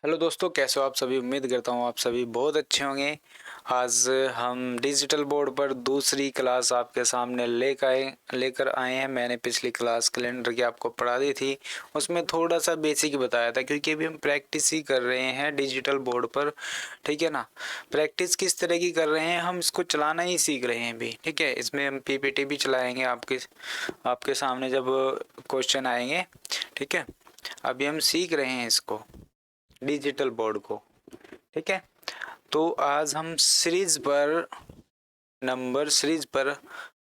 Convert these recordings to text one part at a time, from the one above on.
Hello दोस्तों, कैसे हो आप सभी। उम्मीद करता हूँ आप सभी बहुत अच्छे होंगे। आज हम डिजिटल बोर्ड पर दूसरी क्लास आपके सामने लेकर आए हैं। मैंने पिछली क्लास कैलेंडर की आपको पढ़ा दी थी, उसमें थोड़ा सा बेसिक बताया था, क्योंकि अभी हम प्रैक्टिस ही कर रहे हैं डिजिटल बोर्ड पर। ठीक है ना। प्रैक्टिस किस तरह की कर रहे हैं, हम इसको चलाना ही सीख रहे हैं अभी। ठीक है, इसमें हम पीपीटी भी चलाएंगे आपके सामने जब क्वेश्चन आएंगे। ठीक है, अभी हम सीख रहे हैं इसको, डिजिटल बोर्ड को। ठीक है, तो आज हम नंबर सीरीज पर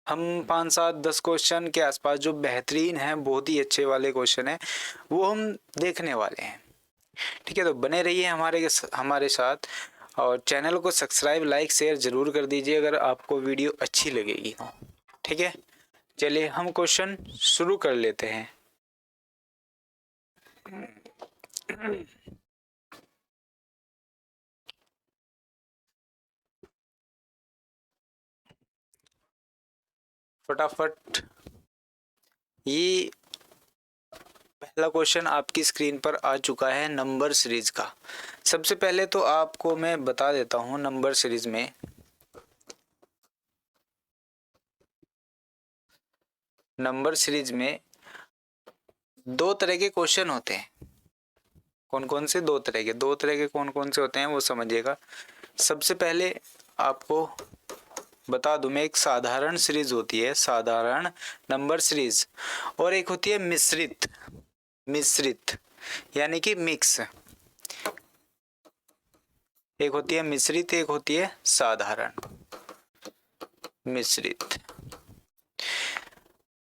हम 5 7 10 क्वेश्चन के आसपास जो बेहतरीन हैं, बहुत ही अच्छे वाले क्वेश्चन हैं, वो हम देखने वाले हैं। ठीक है, तो बने रहिए हमारे साथ, और चैनल को सब्सक्राइब लाइक शेयर जरूर कर दीजिए अगर आपको वीडियो अच्छी लगेगी तो। ठीक है, चलिए हम क्वेश्चन शुरू कर लेते हैं। फटाफट, ये पहला क्वेश्चन आपकी स्क्रीन पर आ चुका है नंबर सीरीज का। सबसे पहले तो आपको मैं बता देता हूँ, नंबर सीरीज में दो तरह के क्वेश्चन होते हैं। कौन कौन से? दो तरह के कौन कौन से होते हैं वो समझिएगा। सबसे पहले आपको बता दूं मैं, एक साधारण सीरीज होती है, साधारण नंबर सीरीज, और एक होती है मिश्रित यानी कि मिक्स। एक होती है मिश्रित, एक होती है साधारण। मिश्रित।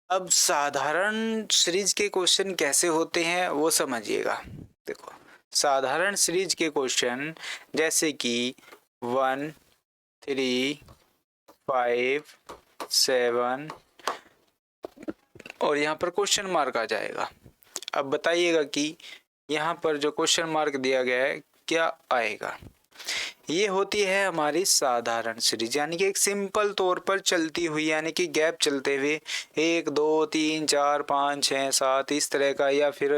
अब साधारण सीरीज के क्वेश्चन कैसे होते हैं वो समझिएगा। देखो, साधारण सीरीज के क्वेश्चन जैसे कि 1 3 5 7, और यहाँ पर क्वेश्चन मार्क आ जाएगा। अब बताइएगा कि यहाँ पर जो क्वेश्चन मार्क दिया गया है क्या आएगा। ये होती है हमारी साधारण सीरीज, यानी कि एक सिंपल तौर पर चलती हुई, यानी कि गैप चलते हुए 1 2 3 4 5 6 7 इस तरह का, या फिर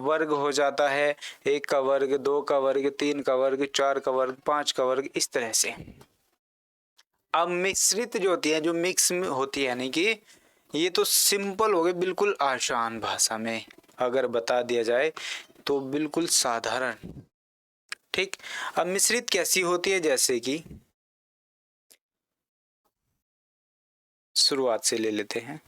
वर्ग हो जाता है, 1 का वर्ग, 2 का वर्ग, 3 का वर्ग, 4 का वर्ग, 5 का वर्ग, इस तरह से। अब मिश्रित जो होती है, जो मिक्स में होती है, यानी कि ये तो सिंपल हो गए, बिल्कुल आसान भाषा में अगर बता दिया जाए तो बिल्कुल साधारण। ठीक। अब मिश्रित कैसी होती है, जैसे कि शुरुआत से ले लेते हैं।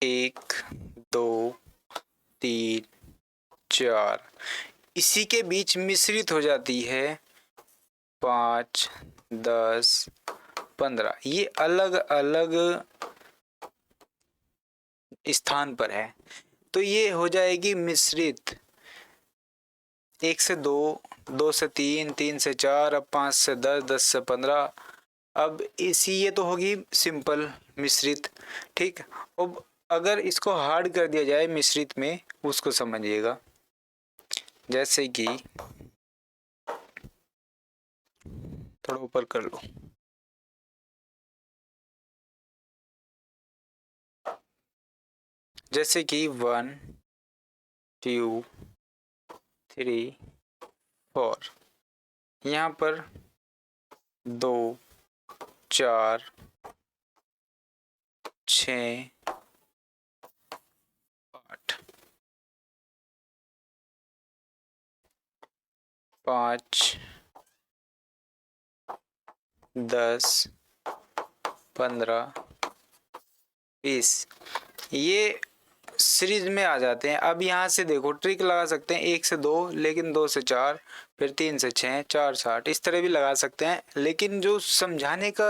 1 2 3 4, इसी के बीच मिश्रित हो जाती है 5 10 15। ये अलग अलग स्थान पर है, तो ये हो जाएगी मिश्रित। 1 से 2, 2 से 3, 3 से 4, अब 5 से 10, 10 से 15। अब ये तो होगी सिंपल मिश्रित। ठीक। अब अगर इसको हार्ड कर दिया जाए मिश्रित में, उसको समझिएगा। जैसे कि थोड़ा ऊपर कर लो। जैसे कि 1 2 3 4, यहाँ पर 2 4 6 8 5 10 15 20, ये सीरीज में आ जाते हैं। अब यहाँ से देखो, ट्रिक लगा सकते हैं, 1 से 2, लेकिन 2 से 4, फिर 3 से 6, 4 से 8, इस तरह भी लगा सकते हैं। लेकिन जो समझाने का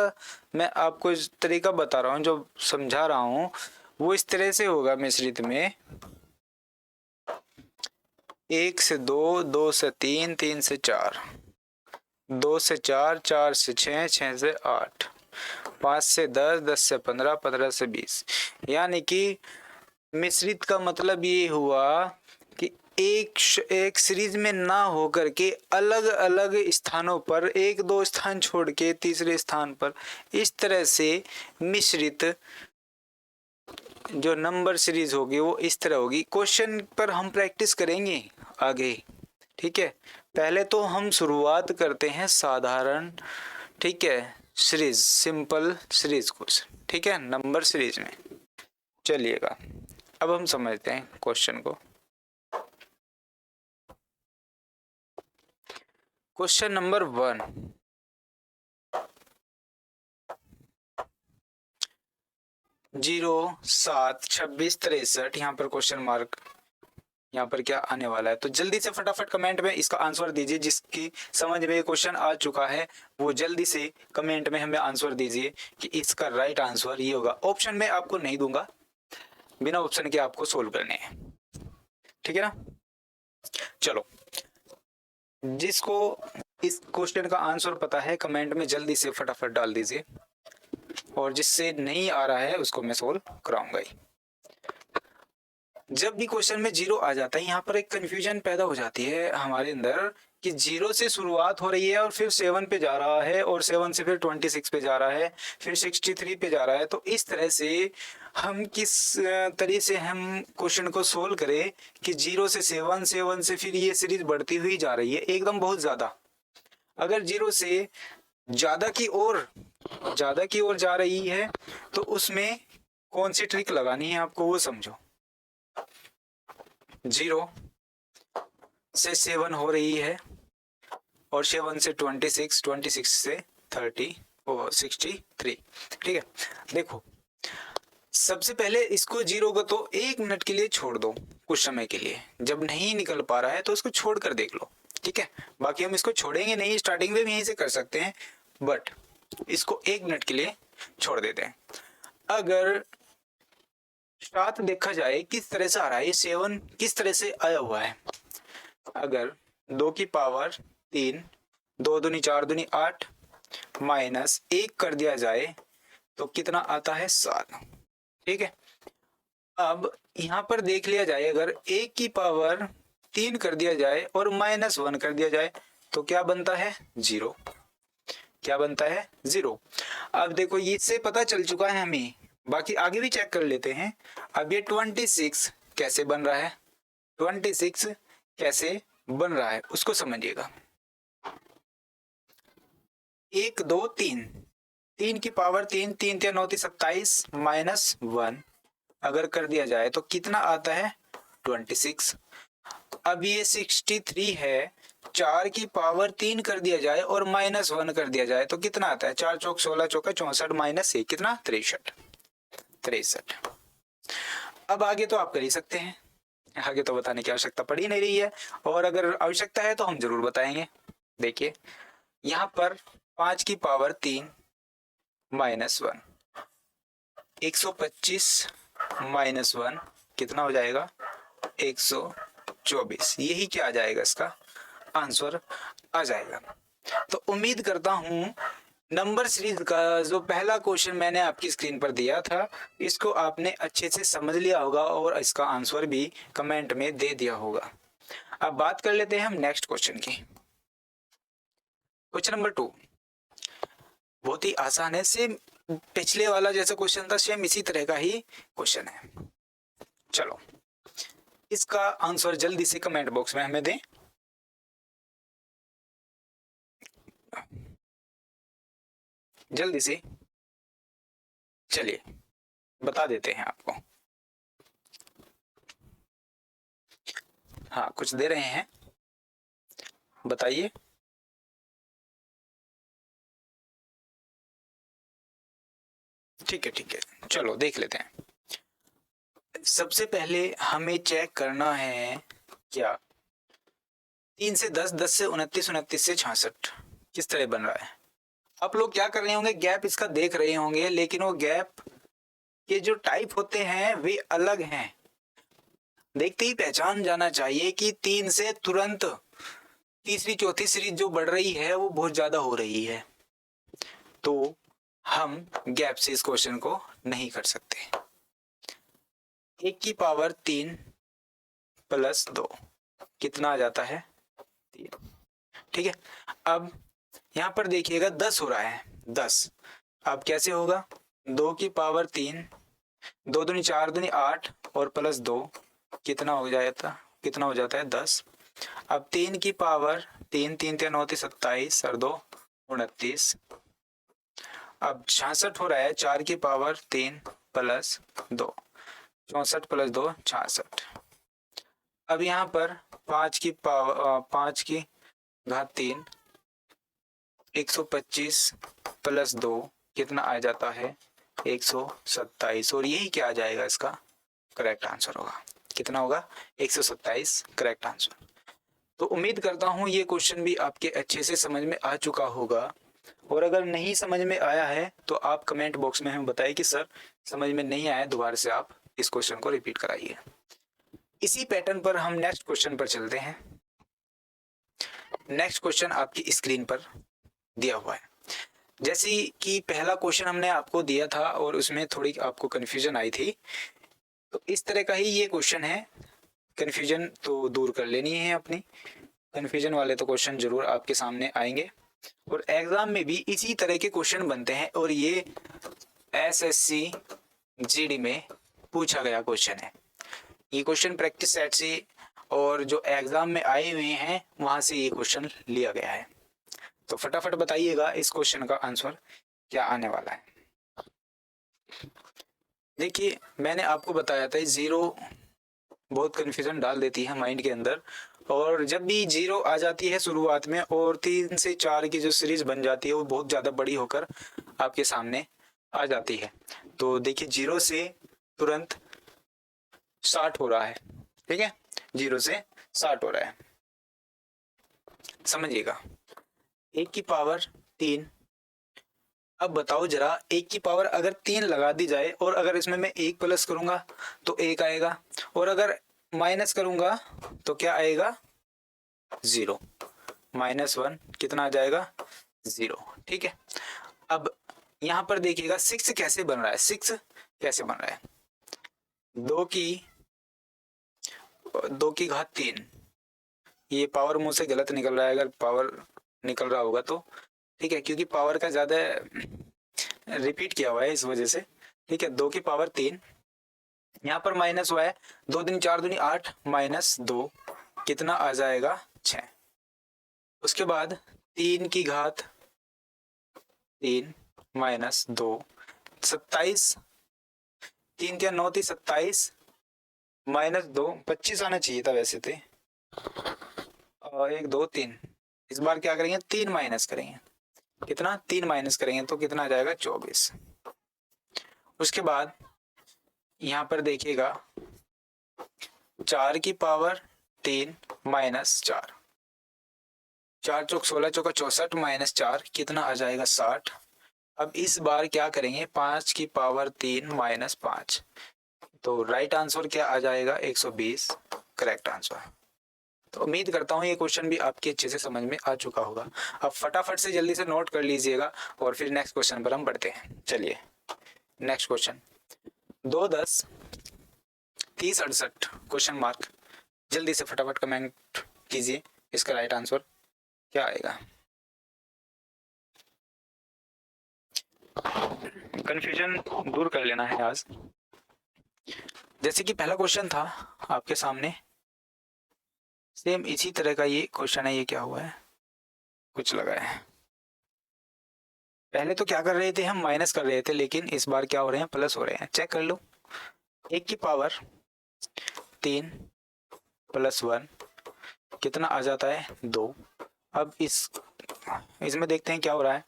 मैं आपको इस तरीका बता रहा हूँ, जो समझा रहा हूँ, वो इस तरह से होगा मिश्रित में। 1 से 2, 2 से 3, 3 से 4, 2 से 4, 4 से 6, 6 से 8, 5 से 10, 10 से 15, 15 से 20। यानी कि मिश्रित का मतलब ये हुआ कि एक सीरीज में ना होकर के अलग अलग स्थानों पर, 1 2 स्थान छोड़ के तीसरे स्थान पर, इस तरह से मिश्रित जो नंबर सीरीज होगी वो इस तरह होगी। क्वेश्चन पर हम प्रैक्टिस करेंगे आगे, ठीक है। पहले तो हम शुरुआत करते हैं साधारण, ठीक है, सीरीज, सिंपल सीरीज क्वेश्चन, ठीक है, नंबर सीरीज में। चलिएगा अब हम समझते हैं क्वेश्चन को। क्वेश्चन नंबर 1, 0, 7, 26, 63, यहाँ पर क्वेश्चन मार्क, यहाँ पर क्या आने वाला है। तो जल्दी से फटाफट कमेंट में इसका आंसर दीजिए। जिसकी समझ में क्वेश्चन आ चुका है वो जल्दी से कमेंट में हमें आंसर दीजिए कि इसका राइट आंसर ये होगा। ऑप्शन में आपको नहीं दूंगा, बिना ऑप्शन के आपको सोल्व करने हैं, ठीक है ना। चलो, जिसको इस क्वेश्चन का आंसर पता है कमेंट में जल्दी से फटाफट डाल दीजिए, और जिससे नहीं आ रहा है उसको मैं सोल्व कराऊंगा ही। जब भी क्वेश्चन में 0 आ जाता है, यहाँ पर एक कंफ्यूजन पैदा हो जाती है हमारे अंदर कि 0 से शुरुआत हो रही है और फिर 7 पे जा रहा है, और 7 से फिर 26 पे जा रहा है, फिर 63 पे जा रहा है। तो इस तरह से हम किस तरीके से हम क्वेश्चन को सोल्व करें कि 0 से 7, 7 से फिर ये सीरीज बढ़ती हुई जा रही है एकदम बहुत ज्यादा। अगर 0 से ज्यादा की ओर जा रही है तो उसमें कौन सी ट्रिक लगानी है आपको वो समझो। 0 से 7 हो रही है, और 7 से 26, 26 से 30 और 63, ठीक है। देखो, सबसे पहले इसको 0 को तो 1 मिनट के लिए छोड़ दो, कुछ समय के लिए। जब नहीं निकल पा रहा है तो उसको छोड़ कर देख लो, ठीक है। बाकी हम इसको छोड़ेंगे नहीं, स्टार्टिंग में भी यहीं से कर सकते हैं, बट इसको 1 मिनट के लिए छोड़ देते हैं। अगर साथ देखा जाए किस तरह से आ रहा है, ये 7 किस तरह से आया हुआ है। अगर 2 की पावर 3, 2 दूनी 4 दूनी 8, माइनस 1 कर दिया जाए तो कितना आता है 7, ठीक है। अब यहाँ पर देख लिया जाए, अगर 1 की पावर 3 कर दिया जाए और -1 कर दिया जाए तो क्या बनता है 0, क्या बनता है 0। अब देखो इससे पता चल चुका है हमें, बाकी आगे भी चेक कर लेते हैं। अब ये 26 कैसे बन रहा है, 26 कैसे बन रहा है उसको समझिएगा। 1 2 3, 3 की पावर 3, 3 3 9 27, -1 अगर कर दिया जाए तो कितना आता है 26। अब ये 63 है, 4 की पावर 3 कर दिया जाए और -1 कर दिया जाए तो कितना आता है, 4 चौक 16 चौका 64, -1 कितना 63। अब आगे तो आप कर ही सकते हैं, आगे तो बताने की आवश्यकता पड़ ही नहीं रही है, और अगर आवश्यकता है तो हम जरूर बताएंगे। देखिए यहाँ पर 5 की पावर 3 -1, 125 -1 कितना हो जाएगा 124। यही क्या आ जाएगा, इसका आंसर आ जाएगा। तो उम्मीद करता हूं नंबर सीरीज का जो पहला क्वेश्चन मैंने आपकी स्क्रीन पर दिया था इसको आपने अच्छे से समझ लिया होगा, और इसका आंसर भी कमेंट में दे दिया होगा। अब बात कर लेते हैं हम नेक्स्ट क्वेश्चन की। क्वेश्चन नंबर 2 बहुत ही आसान है, सेम पिछले वाला जैसा क्वेश्चन था सेम इसी तरह का ही क्वेश्चन है। चलो इसका आंसर जल्दी से कमेंट बॉक्स में हमें दें। जल्दी से चलिए बता देते हैं आपको। हाँ कुछ दे रहे हैं, बताइए। ठीक है ठीक है, चलो देख लेते हैं। सबसे पहले हमें चेक करना है क्या 3 से 10, 10 से 29, 29 से 66 किस तरह बन रहा है। आप लोग क्या कर रहे होंगे, गैप इसका देख रहे होंगे, लेकिन वो गैप के जो टाइप होते हैं वे अलग हैं। देखते ही पहचान जाना चाहिए कि 3 से तुरंत तीसरी चौथी सीरीज जो बढ़ रही है वो बहुत ज्यादा हो रही है, तो हम गैप से इस क्वेश्चन को नहीं कर सकते। 1 की पावर 3 + 2 कितना आ जाता है 3, ठीक है। अब यहाँ पर देखिएगा 10 हो रहा है, 10 अब कैसे होगा, 2 की पावर 3 2 दूनी 4 दूनी 8 और प्लस 2 कितना हो जाता है 10। अब 3 की पावर 3, 3 3 9 27 और 2 29। अब 66 हो रहा है 4 की पावर 3 प्लस 2, 64 प्लस 2 66। अब यहाँ पर 5 की पावर 5 की घात 3 125 प्लस 2 कितना आ जाता है 127। और यही क्या आ जाएगा, इसका करेक्ट आंसर होगा। कितना होगा 127 करेक्ट आंसर। तो उम्मीद करता हूँ ये क्वेश्चन भी आपके अच्छे से समझ में आ चुका होगा। और अगर नहीं समझ में आया है तो आप कमेंट बॉक्स में हमें बताइए कि सर समझ में नहीं आया, दोबारा से आप इस क्वेश्चन को रिपीट कराइए। इसी पैटर्न पर हम नेक्स्ट क्वेश्चन पर चलते हैं। नेक्स्ट क्वेश्चन आपकी स्क्रीन पर दिया हुआ है। जैसे कि पहला क्वेश्चन हमने आपको दिया था और उसमें थोड़ी आपको कंफ्यूजन आई थी, तो इस तरह का ही ये क्वेश्चन है। कंफ्यूजन तो दूर कर लेनी है अपनी, कंफ्यूजन वाले तो क्वेश्चन जरूर आपके सामने आएंगे और एग्जाम में भी इसी तरह के क्वेश्चन बनते हैं। और ये एसएससी जीडी में पूछा गया क्वेश्चन है। ये क्वेश्चन प्रैक्टिस सेट से और जो एग्जाम में आए हुए हैं वहां से ये क्वेश्चन लिया गया है। तो फटाफट बताइएगा इस क्वेश्चन का आंसर क्या आने वाला है। देखिए मैंने आपको बताया था जीरो बहुत कंफ्यूजन डाल देती है माइंड के अंदर, और जब भी जीरो आ जाती है शुरुआत में और 3 से 4 की जो सीरीज बन जाती है वो बहुत ज़्यादा बड़ी होकर आपके सामने आ जाती है। तो देखिए जीरो से तुरंत 60 हो रहा है, ठीक है, जीरो से 60 हो रहा है, समझिएगा। 1 की पावर 3। अब बताओ जरा 1 की पावर अगर 3 लगा दी जाए और अगर इसमें मैं 1 प्लस करूंगा तो 1 आएगा, और अगर माइनस करूंगा तो क्या आएगा 0, -1 कितना आ जाएगा 0, ठीक है। अब यहाँ पर देखिएगा 6 कैसे बन रहा है, 6 कैसे बन रहा है 2 की घात 3। ये पावर मुंह से गलत निकल रहा है, अगर पावर निकल रहा होगा तो ठीक है, क्योंकि पावर का ज्यादा रिपीट किया हुआ है इस वजह से, ठीक है। 2 की पावर 3, यहाँ पर माइनस हुआ है 2 दूनी 4 दूनी 8 -2 कितना आ जाएगा 6। उसके बाद 3 की घात 3 -2 27, 3 3 9 27 -2 25 आना चाहिए था वैसे थे। 1 2 3, इस बार क्या करेंगे 3 माइनस करेंगे, कितना 3 माइनस करेंगे तो कितना आ जाएगा 24। उसके बाद यहाँ पर देखिएगा 4 की पावर 3 -4, 4 चौक 16 चौका 64 -4 कितना आ जाएगा 60। अब इस बार क्या करेंगे 5 की पावर 3 -5, तो राइट आंसर क्या आ जाएगा 120 करेक्ट आंसर। तो उम्मीद करता हूँ ये क्वेश्चन भी आपके अच्छे से समझ में आ चुका होगा। अब फटाफट से जल्दी से नोट कर लीजिएगा और फिर नेक्स्ट क्वेश्चन पर हम बढ़ते हैं। चलिए नेक्स्ट क्वेश्चन 2 10 30 68 क्वेश्चन मार्क, जल्दी से फटाफट कमेंट कीजिए इसका राइट आंसर क्या आएगा। कंफ्यूजन दूर कर लेना है आज। जैसे कि पहला क्वेश्चन था आपके सामने, सेम इसी तरह का ये क्वेश्चन है। ये क्या हुआ है, कुछ लगा है। पहले तो क्या कर रहे थे हम माइनस कर रहे थे, लेकिन इस बार क्या हो रहे हैं प्लस हो रहे हैं। चेक कर लो 1 की पावर 3 +1 कितना आ जाता है 2। अब इसमें देखते हैं क्या हो रहा है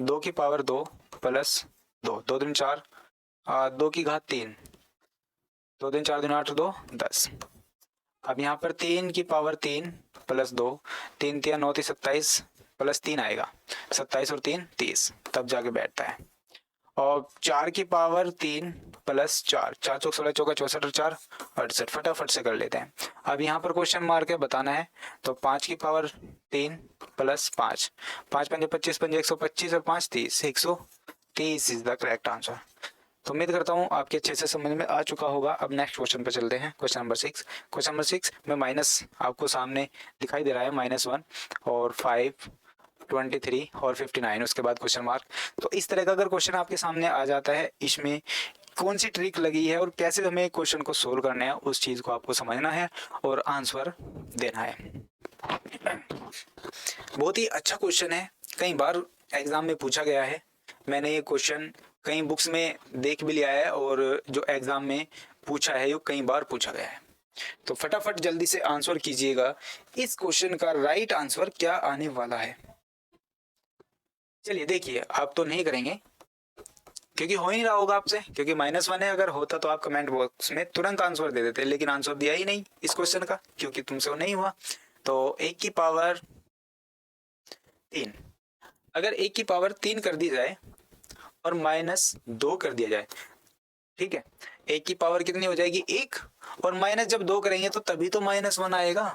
2 की पावर 2 + 2, 2 दूनी 4, 2 की घात 3, 2 दूनी 4 दूनी 8 2 10। अब यहाँ पर 3 की पावर 3 + 2, 3 3 9 27 +3 आएगा 27 और 3 30, तब जाके बैठता है। और 4 की पावर 3 + 4, 4 चौक 16 चौका 64 और 4 68, फटाफट से कर लेते हैं। अब यहाँ पर क्वेश्चन मार्क है बताना है, तो 5 की पावर 3 + 5, 5 5 25 5 125 और 5 30, 130 इज द करेक्ट आंसर। तो उम्मीद करता हूँ आपके अच्छे से समझ में आ चुका होगा। अब नेक्स्ट क्वेश्चन पर चलते हैं, क्वेश्चन नंबर 6। क्वेश्चन नंबर 6 में माइनस आपको सामने दिखाई दे रहा है -1 और 5 23 और 59, उसके बाद क्वेश्चन मार्क। तो इस तरह का अगर क्वेश्चन आपके सामने आ जाता है, इसमें कौन सी ट्रिक लगी है और कैसे हमें क्वेश्चन को सोल्व करना है, उस चीज को आपको समझना है और आंसर देना है। बहुत ही अच्छा क्वेश्चन है, कई बार एग्जाम में पूछा गया है। मैंने ये क्वेश्चन कई बुक्स में देख भी लिया है और जो एग्जाम में पूछा है वो कई बार पूछा गया है। तो फटाफट जल्दी से आंसर कीजिएगा, इस क्वेश्चन का राइट आंसर क्या आने वाला है। चलिए देखिए, आप तो नहीं करेंगे क्योंकि हो ही नहीं रहा होगा आपसे, क्योंकि -1 है। अगर होता तो आप कमेंट बॉक्स में तुरंत आंसर दे देते, लेकिन आंसर दिया ही नहीं इस क्वेश्चन का, क्योंकि तुमसे वो नहीं हुआ। तो 1 की पावर 3, अगर 1 की पावर 3 कर दी जाए और -2 कर दिया जाए, ठीक है, 1 की पावर कितनी हो जाएगी 1, और माइनस जब 2 करेंगे तो तभी तो -1 आएगा,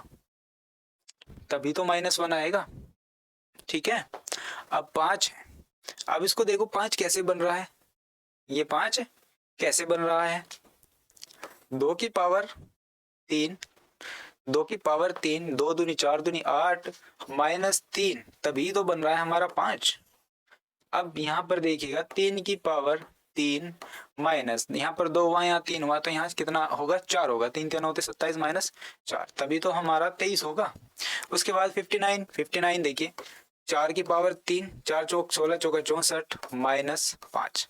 तभी तो -1 आएगा। ठीक है, अब 5 है। अब इसको देखो 5 कैसे बन रहा है, ये 5 कैसे बन रहा है, 2 की पावर 3, 2 की पावर 3, 2 दूनी 4 दूनी 8, -3, तभी तो बन रहा है हमारा 5। अब यहाँ पर देखिएगा 3 की पावर 3 माइनस, यहाँ पर 2 हुआ, यहाँ 3 हुआ, तो यहाँ कितना होगा 4 होगा, 3 3 होते 27 -4, तभी तो हमारा 23 होगा। उसके बाद 59, 59 देखिए, 4 की पावर 3, 4 चौक 16, चौका 64 -5,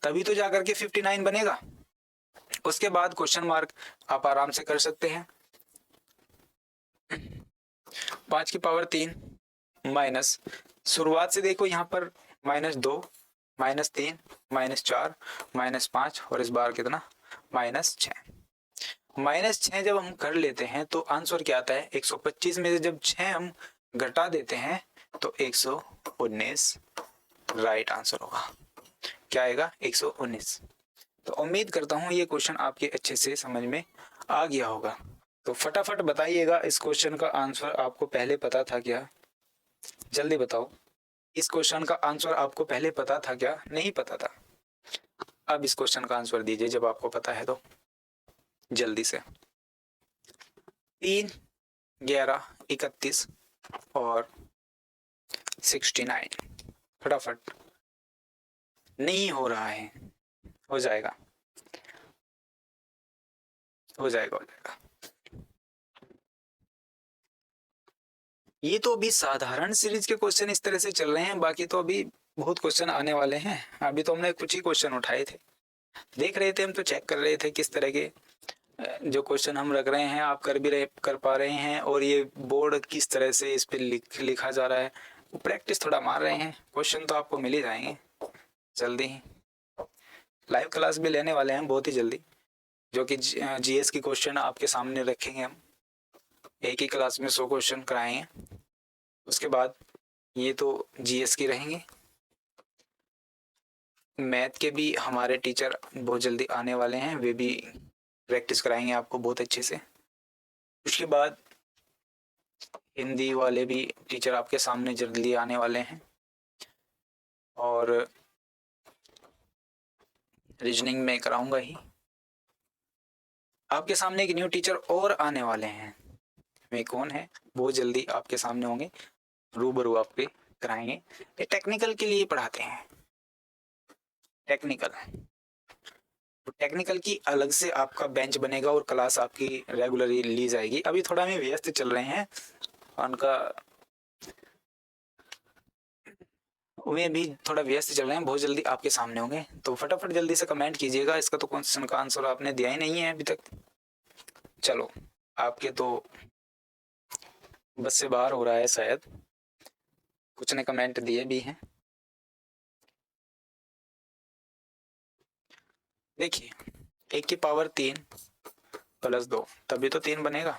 तभी तो जाकर के 59 बनेगा। उसके बाद क्वेश्चन मार्क आप आराम से कर सकते हैं। 5 की पावर 3 माइनस, शुरुआत से देखो यहाँ पर -2, -3, -4, -5 और इस बार कितना -6। -6 जब हम कर लेते हैं तो आंसर क्या आता है, 125 में से जब 6 हम घटा देते हैं तो 119 राइट आंसर होगा। क्या आएगा 119। तो उम्मीद करता हूँ ये क्वेश्चन आपके अच्छे से समझ में आ गया होगा। तो फटाफट बताइएगा, इस क्वेश्चन का आंसर आपको पहले पता था क्या? जल्दी बताओ, इस क्वेश्चन का आंसर आपको पहले पता था क्या? नहीं पता था। अब इस क्वेश्चन का आंसर दीजिए जब आपको पता है तो जल्दी से। 3, 11, 31 और 69, फटाफट। नहीं हो रहा है, हो जाएगा, हो जाएगा, हो जाएगा। ये तो अभी साधारण सीरीज के क्वेश्चन इस तरह से चल रहे हैं, बाकी तो अभी बहुत क्वेश्चन आने वाले हैं। अभी तो हमने कुछ ही क्वेश्चन उठाए थे, देख रहे थे हम, तो चेक कर रहे थे किस तरह के जो क्वेश्चन हम रख रहे हैं आप कर पा रहे हैं, और ये बोर्ड किस तरह से इस पे लिखा जा रहा है, प्रैक्टिस थोड़ा मार रहे हैं। क्वेश्चन तो आपको मिल ही जाएंगे जल्दी ही। लाइव क्लास भी लेने वाले हैं बहुत ही जल्दी, जो कि जीएस की क्वेश्चन आपके सामने रखेंगे हम। एक ही क्लास में 100 क्वेश्चन कराएंगे। उसके बाद ये तो जीएस की रहेंगे। मैथ के भी हमारे टीचर बहुत जल्दी आने वाले हैं, वे भी प्रैक्टिस कराएंगे आपको बहुत अच्छे से। उसके बाद हिंदी वाले भी टीचर आपके सामने जल्दी आने वाले हैं, और रीजनिंग में कराऊंगा ही। आपके सामने एक न्यू टीचर और आने वाले हैं, वे कौन है? बहुत जल्दी आपके सामने होंगे, रूबरू आपके कराएंगे। ये टेक्निकल के लिए पढ़ाते हैं, टेक्निकल। तो टेक्निकल की अलग से आपका बेंच बनेगा और क्लास आपकी रेगुलरली ली जाएगी। अभी थोड़ा में व्यस्त चल रहे हैं, उनका वे भी थोड़ा व्यस्त चल रहे हैं, बहुत जल्दी आपके सामने होंगे। तो फटाफट जल्दी से कमेंट कीजिएगा। इसका तो क्वेश्चन का आंसर आपने दिया ही नहीं है अभी तक। चलो, आपके तो बस से बाहर हो रहा है शायद, कुछ ने कमेंट दिए भी हैं। देखिए, 1 की पावर 3 + 2, तभी तो 3 बनेगा।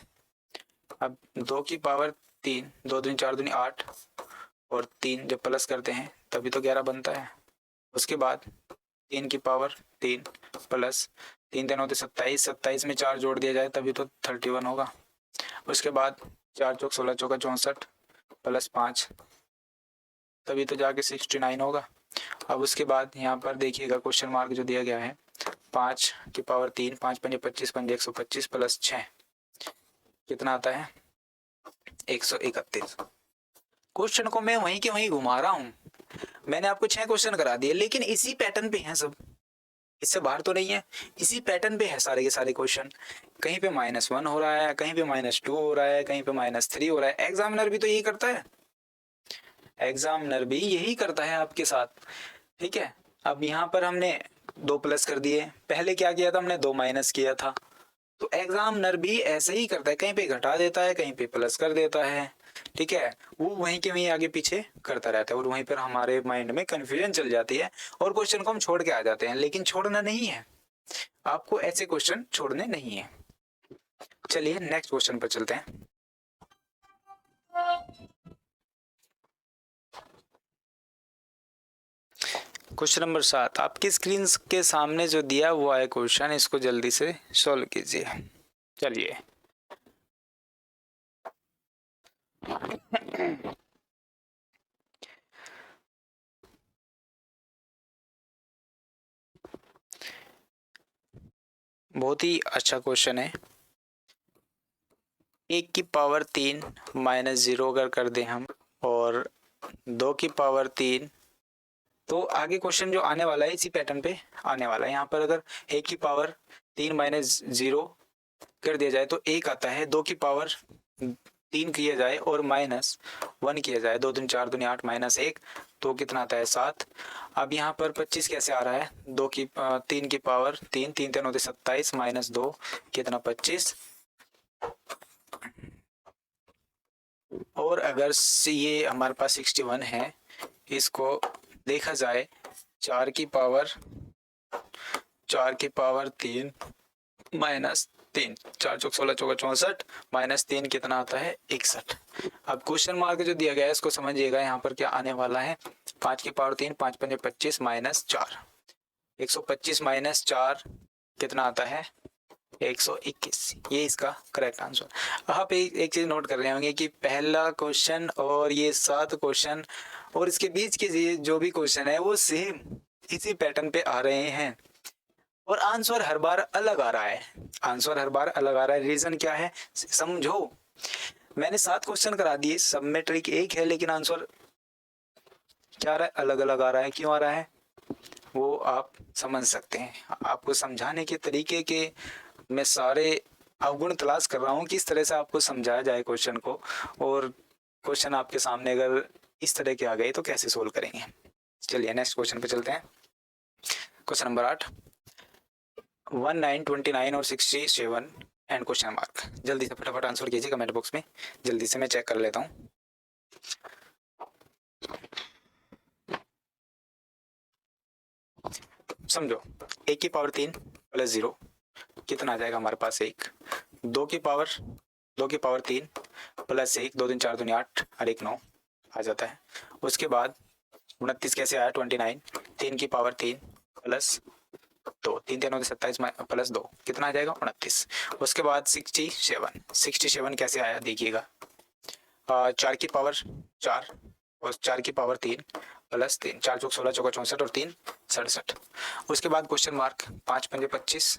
अब 2 की पावर 3, 2 दूनी 4 दूनी 8, और 3 जब प्लस करते हैं तभी तो 11 बनता है। उसके बाद 3 की पावर 3 प्लस 3 3 होते 27, 27 में 4 जोड़ दिया जाए तभी तो 31 होगा। उसके बाद 4 चौक 16, चौका 64 + 5, तभी तो जाके 69 होगा। अब उसके बाद यहाँ पर देखिएगा क्वेश्चन मार्क जो दिया गया है, 5 की पावर 3, 5 5 25 5 125 + 6 कितना आता है 131। क्वेश्चन को मैं वहीं के वहीं घुमा रहा हूँ। मैंने आपको 6 क्वेश्चन करा दिए, लेकिन इसी पैटर्न पे हैं सब। इससे बाहर तो नहीं है। इसी पैटर्न पे है सारे के सारे क्वेश्चन। कहीं पे -1 हो रहा है, कहीं पे -2 हो रहा है, कहीं पे -3 हो रहा है। एग्जामिनर भी तो यही करता है, एग्जामिनर भी यही करता है आपके साथ। ठीक है, अब यहाँ पर हमने 2 प्लस कर दिए, पहले क्या किया था हमने, 2 माइनस किया था। तो एग्जामिनर भी ऐसे ही करता है, कहीं पे घटा देता है, कहीं पे प्लस कर देता है। ठीक है, वो वहीं के वहीं आगे पीछे करता रहता है और वहीं पर हमारे माइंड में कंफ्यूजन चल जाती है और क्वेश्चन को हम छोड़ के आ जाते हैं। लेकिन छोड़ना नहीं है, आपको ऐसे क्वेश्चन छोड़ने नहीं है। चलिए नेक्स्ट क्वेश्चन पर चलते हैं। क्वेश्चन नंबर 7, आपकी स्क्रीन के सामने जो दिया हुआ है क्वेश्चन, इसको जल्दी से सॉल्व कीजिए। चलिए बहुत ही अच्छा क्वेश्चन है। 1 की पावर 3 -0 अगर कर दें हम, और 2 की पावर 3, तो आगे क्वेश्चन जो आने वाला है इसी पैटर्न पे आने वाला है। यहाँ पर अगर 1 की पावर 3 -0 कर दिया जाए तो 1 आता है, 2 की पावर 3 किया जाए और -1 किया जाए, 2 3 4 दूनी 8 -1, तो कितना आता है 7। अब यहाँ पर 25 कैसे आ रहा है, 3 की पावर 3, 3 3 होते 27, -2 कितना 25। और अगर ये हमारे पास 61 है, इसको देखा जाए 4 की पावर 3 -3, 4 चौक 16 चौका 64, -3 कितना आता है 61। अब क्वेश्चन मार्क जो दिया गया है इसको समझिएगा, यहाँ पर क्या आने वाला है, 5 की पावर 3, 5 5 25 -4, 125 -4 कितना आता है 121। ये इसका करेक्ट आंसर। आप एक चीज नोट कर रहे होंगे कि पहला क्वेश्चन और ये 7 क्वेश्चन और इसके बीच के जो भी क्वेश्चन है वो सेम इसी पैटर्न पे आ रहे हैं और आंसर हर बार अलग आ रहा है। आंसर हर बार अलग आ रहा है, रीजन क्या है समझो। मैंने 7 क्वेश्चन करा दिए, सब में ट्रिक एक है, लेकिन आंसर क्या आ रहा है, अलग अलग आ रहा है। क्यों आ रहा है वो आप समझ सकते हैं। आपको समझाने के तरीके के मैं सारे अवगुण तलाश कर रहा हूँ, किस तरह से आपको समझाया जाए क्वेश्चन को, और क्वेश्चन आपके सामने अगर इस तरह के आ गए तो कैसे सोल्व करेंगे। चलिए नेक्स्ट क्वेश्चन पे चलते हैं। क्वेश्चन नंबर 8, 19, 29 और 67 एंड क्वेश्चन मार्क। जल्दी से फटाफट आंसर कीजिए कमेंट बॉक्स में, जल्दी से मैं चेक कर लेता हूँ। समझो 1 की पावर 3 प्लस 0 कितना आ जाएगा हमारे पास 1, 2 की पावर 3 प्लस 1, 2 3 4 दूनी 8 और 1 9 आ जाता है। उसके बाद 29 कैसे आया, 29, 3 की पावर 3 प्लस 2, 3 3 होते 27 प्लस 2 कितना आ जाएगा 29। उसके बाद 67 कैसे आया देखिएगा, 4 की पावर 4 और 4 की पावर 3 प्लस 3, 4 चौक 16 चौका 64 और 3 67। उसके बाद क्वेश्चन मार्क, 5 पंजे 25,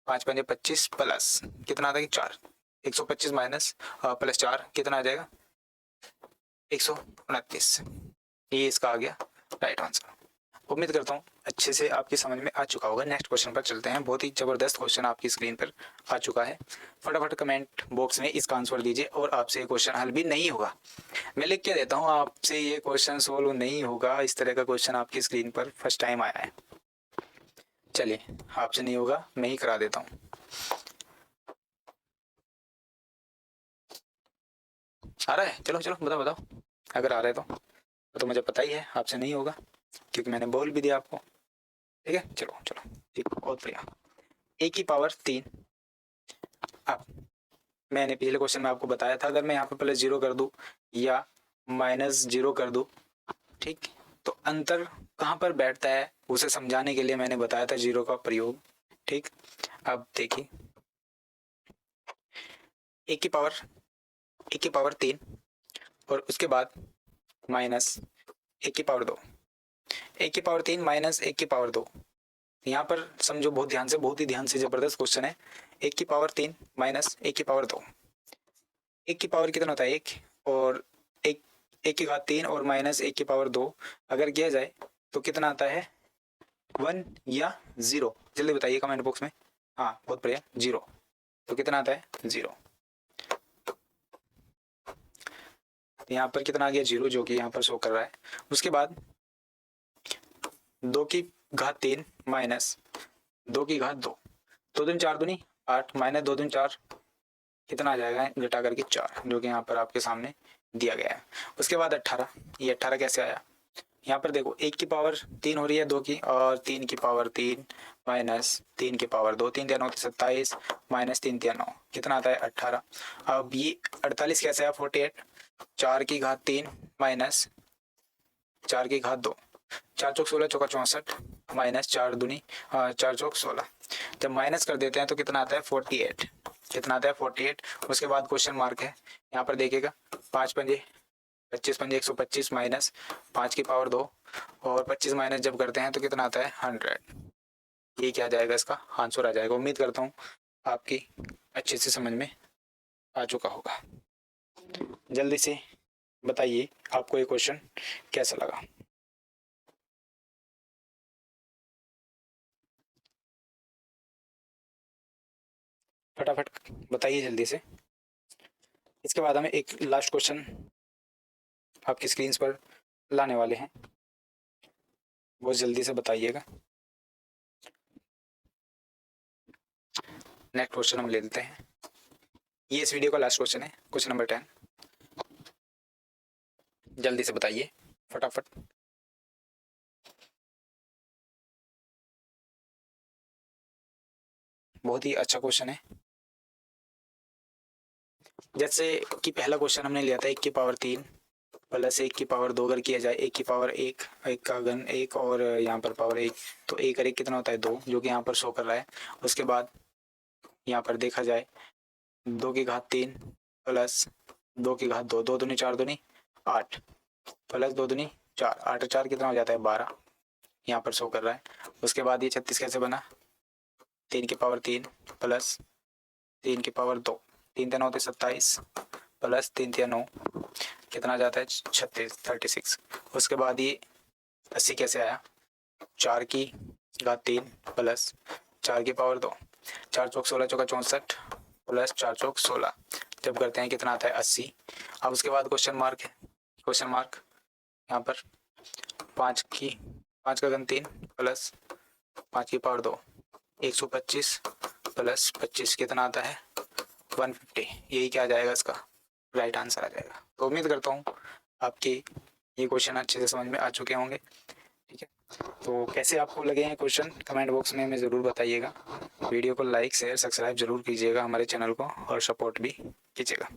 5 पंजे 25 प्लस कितना आता है 4, 125 माइनस प्लस 4 कितना आ जाएगा 129। ये इसका आ गया राइट आंसर। उम्मीद करता हूँ अच्छे से आपकी समझ में आ चुका होगा। नेक्स्ट क्वेश्चन पर चलते हैं। बहुत ही जबरदस्त क्वेश्चन आपकी स्क्रीन पर आ चुका है। फटाफट कमेंट बॉक्स में इसका आंसर दीजिए और आपसे ये क्वेश्चन हल भी नहीं होगा, मैं लिख के देता हूँ, आपसे ये क्वेश्चन सोल्व नहीं होगा। इस तरह का क्वेश्चन आपकी स्क्रीन पर फर्स्ट टाइम आया है। चलिए आपसे नहीं होगा, मैं ही करा देता हूँ। आ रहा है, चलो चलो बताओ बताओ, अगर आ रहा है तो मुझे पता ही है आपसे नहीं होगा, क्योंकि मैंने बोल भी दिया आपको। ठीक है, चलो चलो ठीक, बहुत बढ़िया। 1 की पावर 3, अब मैंने पिछले क्वेश्चन में आपको बताया था, अगर मैं यहाँ पे प्लस 0 कर दूं या -0 कर दूं, ठीक, तो अंतर कहाँ पर बैठता है उसे समझाने के लिए मैंने बताया था 0 का प्रयोग। ठीक, अब देखिए 1 की पावर 3 और उसके बाद माइनस 1 की पावर 2, 1 की पावर 3 माइनस 1 की पावर 2। यहाँ पर समझो बहुत ध्यान से, बहुत ही ध्यान से, जबरदस्त क्वेश्चन है। 1 की पावर 3 माइनस 1 की पावर 2, 1 की पावर कितना होता है 1, और 1 की घात 3 और माइनस 1 की पावर 2 अगर किया जाए तो कितना आता है 1 या 0? जल्दी बताइए कमेंट बॉक्स में। हाँ बहुत बढ़िया, 0। तो कितना आता है? 0। यहाँ पर कितना आ गया? 0, जो कि यहाँ पर शो कर रहा है। उसके बाद 2 की घात 3 माइनस 2 की घात 2, 2 दूनी 4 दूनी 8 माइनस 2 दूनी 4, कितना आ जाएगा घटा करके 4, जो कि यहाँ पर आपके सामने दिया गया है। उसके बाद 18, ये 18 कैसे आया? यहाँ पर देखो 1 की पावर 3 हो रही है 2 की, और 3 की पावर 3 माइनस 3 की पावर 2, 3 3 9 27 माइनस 3 3 9, कितना आता है? 18। अब ये 48 कैसे आया? 48, 4 की घात 3 माइनस 4 की घात 2, 4 चौक 16 चौका 64 माइनस 4 दूनी 4 चौक 16। जब माइनस कर देते हैं तो कितना आता है? 48। कितना आता है? 48। उसके बाद क्वेश्चन मार्क है, यहाँ पर देखिएगा 5 पंजे 25 पंजे 125 माइनस 5 की पावर 2, और 25 माइनस जब करते हैं तो कितना आता है? 100। ये क्या जाएगा? इसका आंसर आ जाएगा। उम्मीद करता हूँ आपकी अच्छे से समझ में आ चुका होगा। जल्दी से बताइए आपको ये क्वेश्चन कैसा लगा। फटाफट बताइए जल्दी से। इसके बाद हमें एक लास्ट क्वेश्चन आपकी स्क्रीन पर लाने वाले हैं, बहुत जल्दी से बताइएगा। नेक्स्ट क्वेश्चन हम ले लेते हैं। ये इस वीडियो का लास्ट क्वेश्चन है, क्वेश्चन नंबर 10। जल्दी से बताइए फटाफट। बहुत ही अच्छा क्वेश्चन है। जैसे कि पहला क्वेश्चन हमने लिया था 1 की पावर 3 प्लस 1 की पावर 2 अगर किया जाए, 1 की पावर 1, 1 का घन 1, और यहाँ पर पावर 1, तो 1 और 1 कितना होता है? 2, जो कि यहाँ पर शो कर रहा है। उसके बाद यहाँ पर देखा जाए 2 की घात 3 प्लस 2 की घात 2, 2 दूनी 4 दूनी 8 प्लस 2 दूनी 4, 8 और 4 कितना हो जाता है? 12, यहाँ पर शो कर रहा है। उसके बाद ये 36 कैसे बना? 3 की पावर 3 प्लस 3 की पावर 2, 3 3 होते 27 प्लस 3 3 9, कितना आ जाता है? 36, 36। उसके बाद ये 80 कैसे आया? 4 की घात 3 प्लस 4 की पावर 2, 4 चौक 16 चौका 64 प्लस 4 चौक 16, जब करते हैं कितना आता है? 80। अब उसके बाद क्वेश्चन मार्क है, क्वेश्चन मार्क यहाँ पर 5 का घन 3 प्लस 5 की पावर 2, 125 प्लस 25, कितना आता है? 150। यही क्या आ जाएगा? इसका राइट आंसर आ जाएगा। तो उम्मीद करता हूँ आपके ये क्वेश्चन अच्छे से समझ में आ चुके होंगे। ठीक है, तो कैसे आपको लगे हैं क्वेश्चन कमेंट बॉक्स में हमें ज़रूर बताइएगा। वीडियो को लाइक शेयर सब्सक्राइब जरूर कीजिएगा हमारे चैनल को, और सपोर्ट भी कीजिएगा।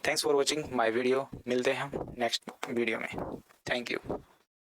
Thanks for watching my video. मिलते हैं हम नेक्स्ट वीडियो में। Thank you.